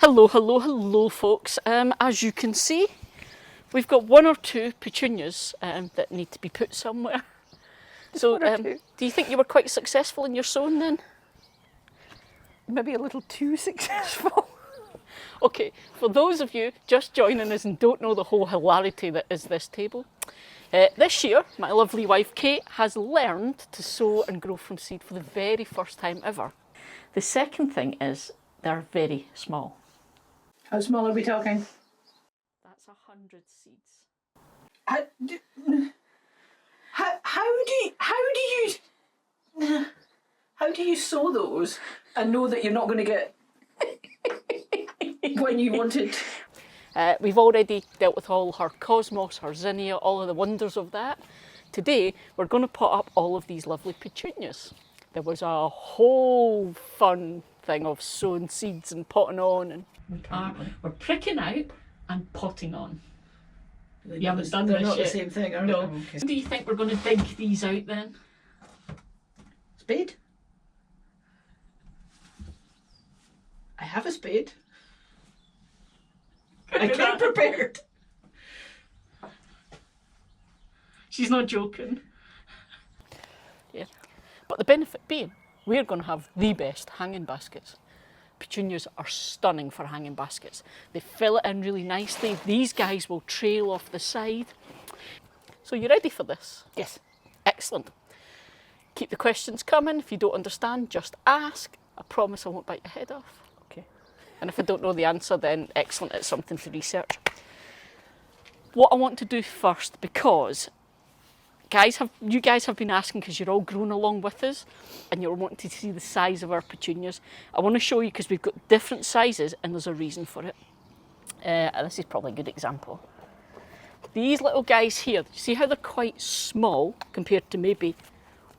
Hello, hello, hello folks. As you can see, we've got one or two petunias that need to be put somewhere. So do you think you were quite successful in your sowing then? Maybe a little too successful. Okay, for those of you just joining us and don't know the whole hilarity that is this table, this year my lovely wife Kate has learned to sow and grow from seed for the very first time ever. The second thing is they're very small. How small are we talking? That's 100 seeds. How do you sow those and know that you're not going to get when you wanted? We've already dealt with all her cosmos, her zinnia, all of the wonders of that. Today we're going to pot up all of these lovely petunias. There was a whole fun thing of sowing seeds and potting on, and we're pricking out and potting on. You haven't done They're this not yet. the same thing, are No. they? Okay. Do you think we're going to dig these out then? Spade? I have a spade. I came prepared. She's not joking. Yeah. But the benefit being, we're going to have the best hanging baskets. Petunias are stunning for hanging baskets. They fill it in really nicely. These guys will trail off the side. So you ready for this? Yes. Excellent. Keep the questions coming. If you don't understand, just ask. I promise I won't bite your head off. Okay. And if I don't know the answer, then excellent, it's something to research. What I want to do first, because you guys have been asking because you're all growing along with us and you're wanting to see the size of our petunias. I want to show you because we've got different sizes and there's a reason for it. This is probably a good example. These little guys here, see how they're quite small compared to maybe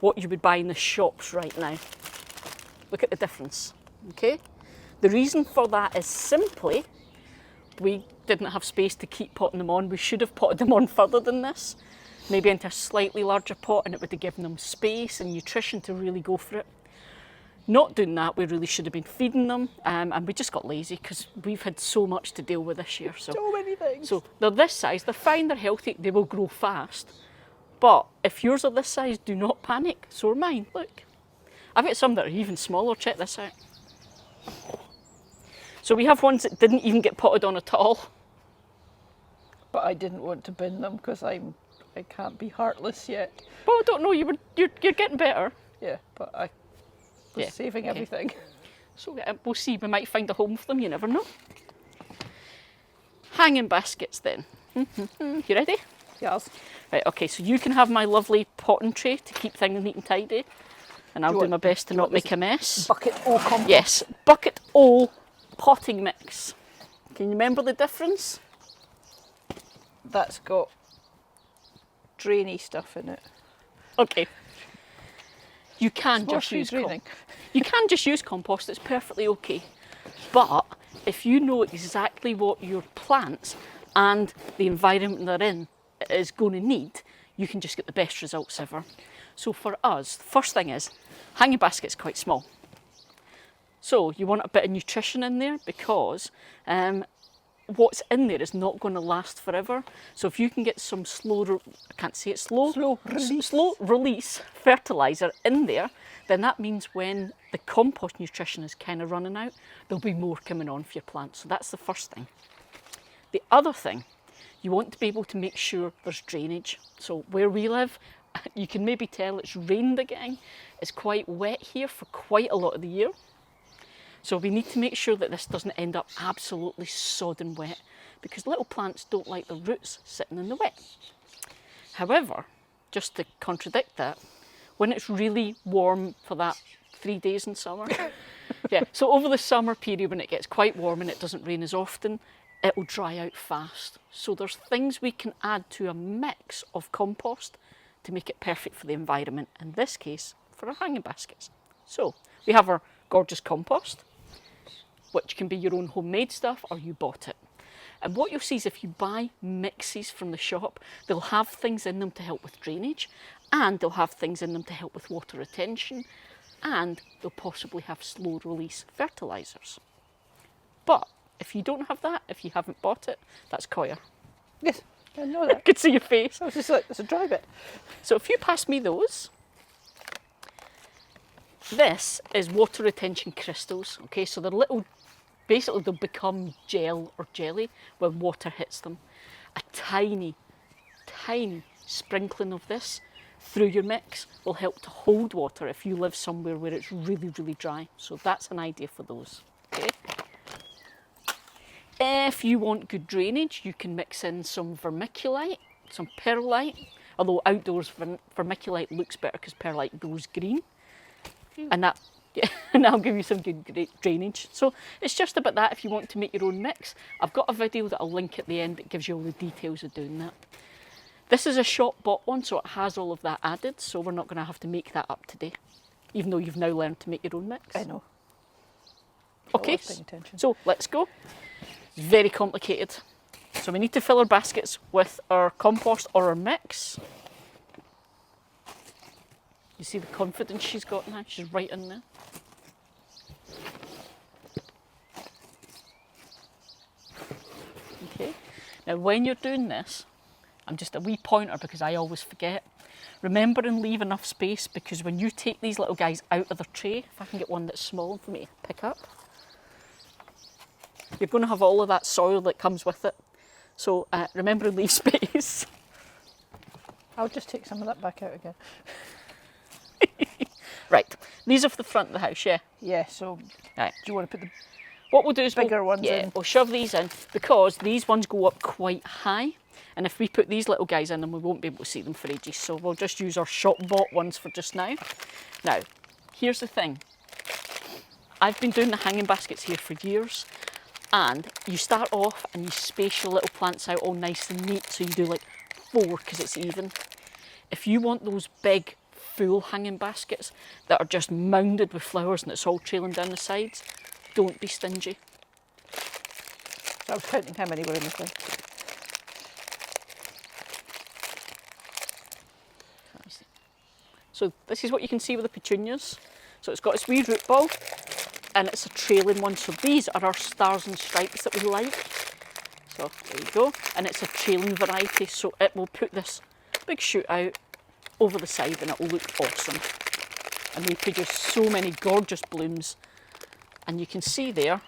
what you would buy in the shops right now. Look at the difference, okay? The reason for that is simply we didn't have space to keep potting them on. We should have potted them on further than this, maybe into a slightly larger pot, and it would have given them space and nutrition to really go for it. Not doing that, we really should have been feeding them, and we just got lazy because we've had so much to deal with this year. So many things. So they're this size, they're fine, they're healthy, they will grow fast. But if yours are this size, do not panic. So are mine, look. I've got some that are even smaller, check this out. So we have ones that didn't even get potted on at all. But I didn't want to bin them because I can't be heartless yet. Well, I don't know, you're getting better. Yeah, but I was saving everything. So we'll see, we might find a home for them, you never know. Hanging baskets then. You ready? Yes. Right, okay, so you can have my lovely potting tray to keep things neat and tidy. And I'll do my best to not make a mess. Bucket O compost. Yes, bucket O potting mix. Can you remember the difference? That's got drainy stuff in it. Okay. You can It's just use draining. You can just use compost, it's perfectly okay. But if you know exactly what your plants and the environment they're in is going to need, you can just get the best results ever. So for us, the first thing is, hanging basket's quite small. So you want a bit of nutrition in there because what's in there is not going to last forever. So if you can get some slow release fertiliser in there, then that means when the compost nutrition is kind of running out, there'll be more coming on for your plants. So that's the first thing. The other thing, you want to be able to make sure there's drainage. So where we live, you can maybe tell it's rained again. It's quite wet here for quite a lot of the year. So we need to make sure that this doesn't end up absolutely sodden wet because little plants don't like their roots sitting in the wet. However, just to contradict that, when it's really warm for that 3 days in summer, so over the summer period when it gets quite warm and it doesn't rain as often, it will dry out fast. So there's things we can add to a mix of compost to make it perfect for the environment, in this case, for our hanging baskets. So we have our gorgeous compost, which can be your own homemade stuff or you bought it. And what you'll see is if you buy mixes from the shop, they'll have things in them to help with drainage, and they'll have things in them to help with water retention, and they'll possibly have slow release fertilisers. But If you don't have that, if you haven't bought it, that's coir. Yes, I know I that. could see your face. I was just like, it's a dry bit. So if you pass me those, this is water retention crystals. Okay, so they're little, basically they'll become gel or jelly when water hits them. A tiny, tiny sprinkling of this through your mix will help to hold water if you live somewhere where it's really, really dry. So that's an idea for those. Okay. If you want good drainage, you can mix in some vermiculite, some perlite, although outdoors vermiculite looks better because perlite goes green. And that, and that'll give you some good drainage. So it's just about that if you want to make your own mix. I've got a video that I'll link at the end that gives you all the details of doing that. This is a shop bought one, so it has all of that added, so we're not going to have to make that up today, even though you've now learned to make your own mix. I know. Okay, Paying attention. so let's go. Very complicated. So we need to fill our baskets with our compost or our mix. You see the confidence she's got now? She's right in there. Okay. Now when you're doing this, I'm just a wee pointer because I always forget. Remember and leave enough space, because when you take these little guys out of their tray, if I can get one that's small for me to pick up, you're going to have all of that soil that comes with it. So remember and leave space. I'll just take some of that back out again. Right, these are for the front of the house, yeah? Yeah, so Right. do you want to put the What we'll do is bigger ones yeah, in? we'll shove these in because these ones go up quite high. And if we put these little guys in them, we won't be able to see them for ages. So we'll just use our shop bought ones for just now. Now, here's the thing. I've been doing the hanging baskets here for years. And you start off and you space your little plants out all nice and neat. So you do like 4 because it's even. If you want those big, full hanging baskets that are just mounded with flowers and it's all trailing down the sides, don't be stingy. I was counting how many were in this one. So this is what you can see with the petunias. So it's got its wee root ball and it's a trailing one. So these are our stars and stripes that we like. So there you go. And it's a trailing variety, so it will put this big shoot out over the side and it will look awesome. And they produce so many gorgeous blooms. And you can see there,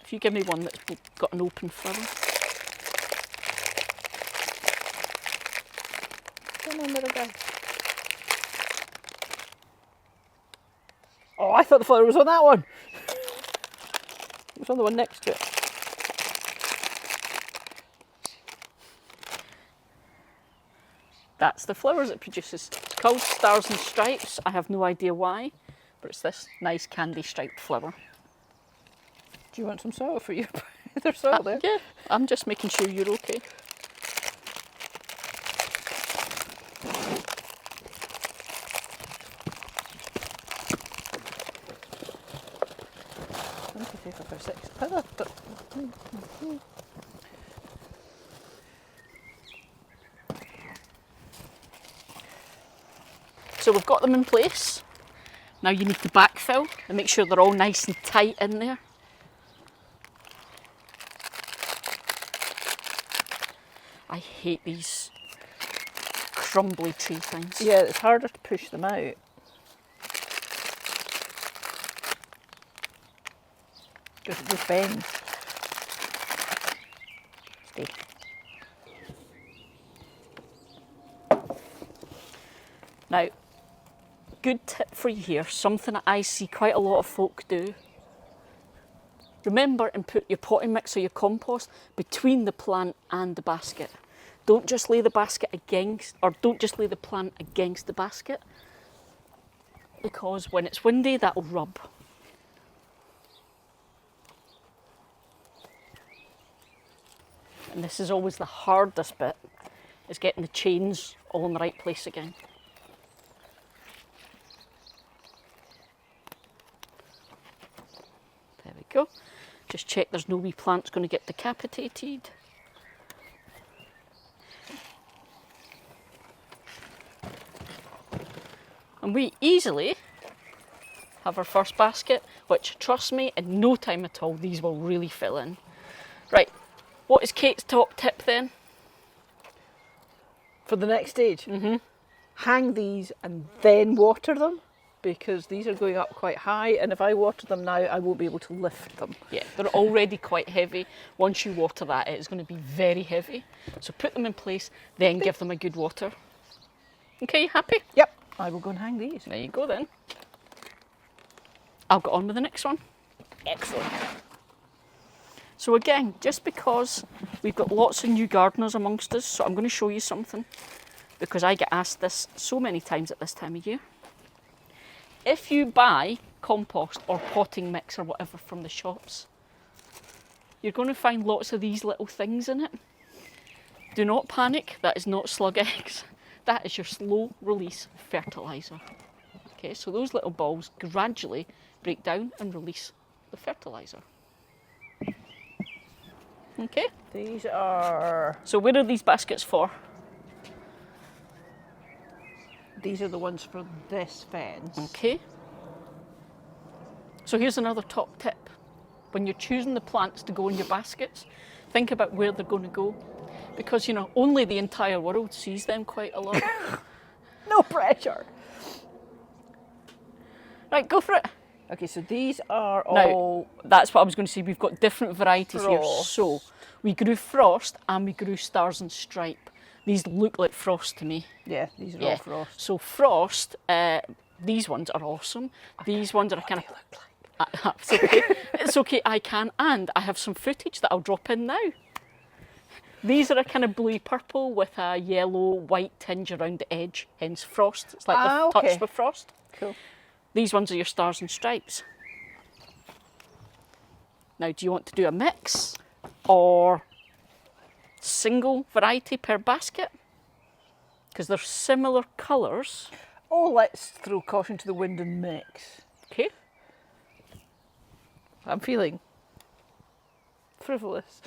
if you give me one that's got an open flower. Come on, little guy. Oh, I thought the flower was on that one. It was on the one next to it. That's the flowers it produces. It's called Stars and Stripes. I have no idea why, but it's this nice candy striped flower. Do you want some soil for you? There's soil there. Yeah, I'm just making sure you're okay. So we've got them in place. Now you need to backfill and make sure they're all nice and tight in there. I hate these crumbly tree things. Yeah, it's harder to push them out. Because it just bends. Stay. Now, good tip for you here, something that I see quite a lot of folk do. Remember and put your potting mix or your compost between the plant and the basket. Don't just lay the basket against, or don't just lay the plant against the basket, because when it's windy, that'll rub. And this is always the hardest bit, is getting the chains all in the right place again. There we go. Just check there's no wee plants going to get decapitated. And we easily have our first basket, which, trust me, in no time at all, these will really fill in. Right, what is Kate's top tip then? For the next stage, hang these and then water them, because these are going up quite high, and if I water them now, I won't be able to lift them. Yeah, they're already quite heavy. Once you water that, it's going to be very heavy. So put them in place, then give them a good water. Okay, you happy? Yep, I will go and hang these. There you go then. I'll get on with the next one. Excellent. So again, just because we've got lots of new gardeners amongst us, so I'm going to show you something, because I get asked this so many times at this time of year. If you buy compost or potting mix or whatever from the shops, you're going to find lots of these little things in it. Do not panic, that is not slug eggs. That is your slow release fertiliser. Okay, so those little balls gradually break down and release the fertiliser. Okay, These are so where are these baskets for? the ones for this fence. Okay. So here's another top tip. When you're choosing the plants to go in your baskets, think about where they're going to go. Because, you know, only the entire world sees them quite a lot. No pressure. Right, go for it. Okay, so these are Now, all that's what I was going to say. We've got different varieties here. Frost. So we grew Frost and we grew Stars and Stripe. These look like Frost to me. yeah, these are Yeah. all frost. So Frost, these ones are awesome. These ones are kind of... It's okay. It's okay, I can. And I have some footage that I'll drop in now. These are a kind of bluey purple with a yellow white tinge around the edge, hence Frost. It's like the okay. touch with Frost. Cool. These ones are your Stars and Stripes. Now, do you want to do a mix or single variety per basket? Because they're similar colours. Oh, let's throw caution to the wind and mix. Okay. I'm feeling frivolous.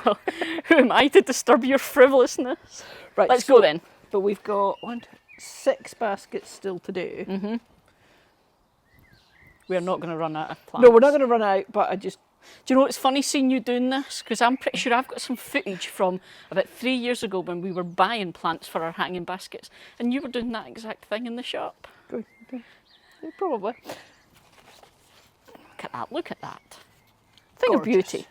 Well, who am I to disturb your frivolousness? Right, Let's so- go then. But we've got 6 baskets still to do. We're not going to run out of plants. No, we're not going to run out, but I just... Do you know what's funny seeing you doing this? Because I'm pretty sure I've got some footage from about 3 years ago when we were buying plants for our hanging baskets, and you were doing that exact thing in the shop. Probably. Look at that, look at that. Thing of Gorgeous. beauty.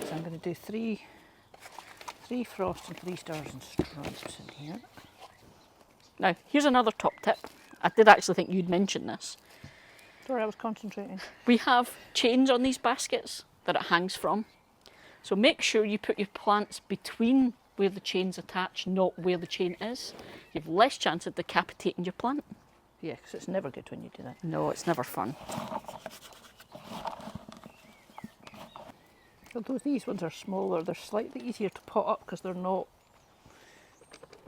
So I'm going to do three Frost and 3 Stars and Stripes in here. Now, here's another top tip. I did actually think you'd mention this. Sorry, I was concentrating. We have chains on these baskets that it hangs from. So make sure you put your plants between where the chain's attached, not where the chain is. You have less chance of decapitating your plant. Yeah, because it's never good when you do that. No, it's never fun. Although these ones are smaller, they're slightly easier to pot up because they're not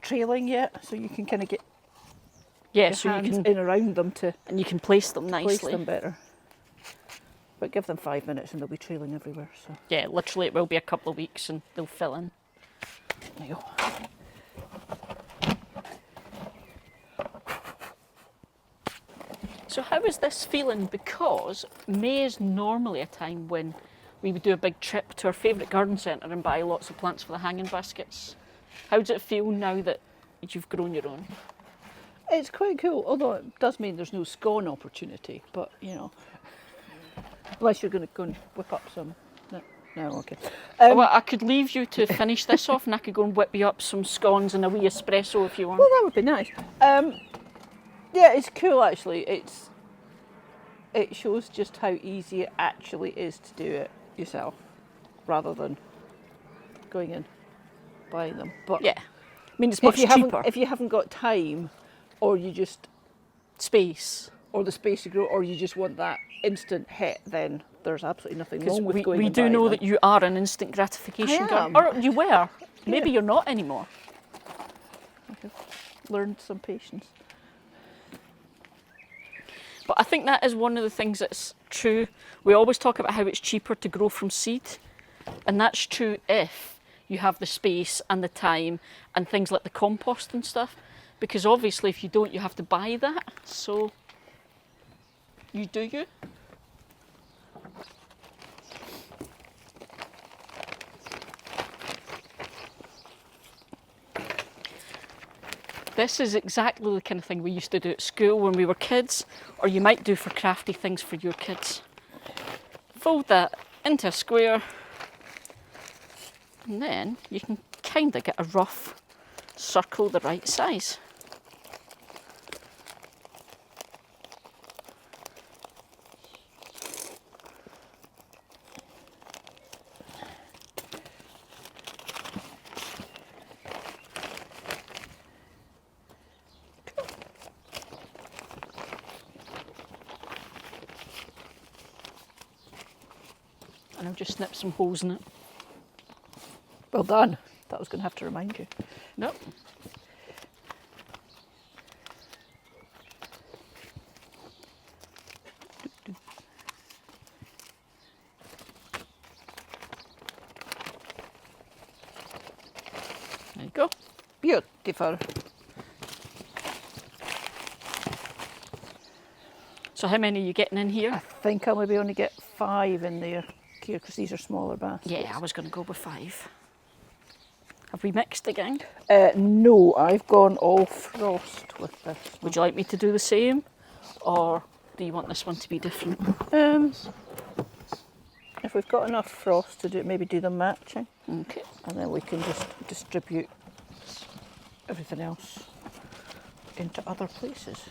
trailing yet, so you can kind of get Yeah, your so you hands can in around them to and you can place them nicely. place them better. But give them 5 minutes and they'll be trailing everywhere. So Yeah, literally it will be a couple of weeks and they'll fill in. there you go. So how is this feeling? Because May is normally a time when we would do a big trip to our favourite garden centre and buy lots of plants for the hanging baskets. How does it feel now that you've grown your own? It's quite cool, although it does mean there's no scone opportunity, but you know, unless you're going to go and whip up some. No, okay. Well, I could leave you to finish this off and I could go and whip you up some scones and a wee espresso if you want. Well, that would be nice. Yeah, it's cool actually. It shows just how easy it actually is to do it yourself, rather than going and buying them. But Yeah, I mean it's much cheaper. if you haven't got time, or you just Space. or the space to grow, or you just want that instant hit, then there's absolutely nothing Because wrong with going. we and do buying know them. that you are an instant gratification I girl. am. Or you were. Maybe Yeah. you're not anymore. Learned some patience. But I think that is one of the things that's true. We always talk about how it's cheaper to grow from seed. And that's true if you have the space and the time and things like the compost and stuff. because obviously if you don't, you have to buy that. So you do you. This is exactly the kind of thing we used to do at school when we were kids, or you might do for crafty things for your kids. Fold that into a square, and then you can kind of get a rough circle the right size. And I'll just snip some holes in it. Well done. That was going to have to remind you. Nope. There you go. Beautiful. So how many are you getting in I here? think I'll maybe only get 5 in there here because these are smaller baskets. Yeah, I was going to go with 5. Have we mixed again? No, I've gone all frost with this. Would you like me to do the same, or do you want this one to be different? If we've got enough frost to do it, maybe do them matching, Okay. and then we can just distribute everything else into other places.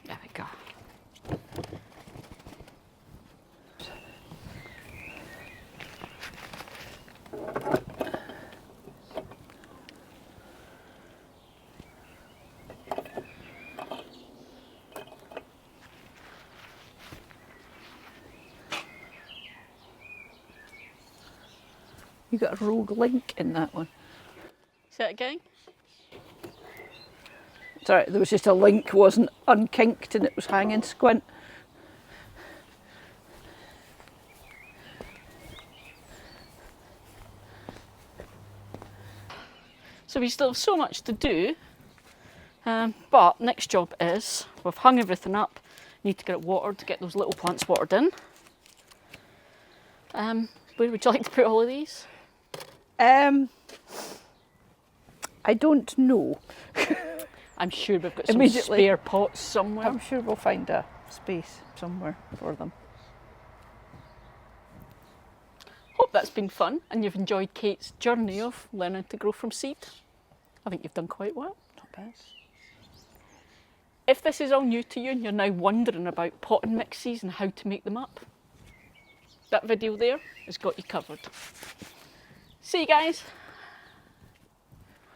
There we go. You got a rogue link in that one. Say it again? Sorry, there was just a link wasn't unkinked and it was hanging squint. So we still have so much to do, but next job is, we've hung everything up, need to get it watered, to get those little plants watered in. Where would you like to put all of these? I don't know. I'm sure we've got some Immediately. spare pots somewhere. I'm sure we'll find a space somewhere for them. Hope that's been fun and you've enjoyed Kate's journey of learning to grow from seed. I think you've done quite well. Not bad. If this is all new to you and you're now wondering about potting mixes and how to make them up, that video there has got you covered. See you guys.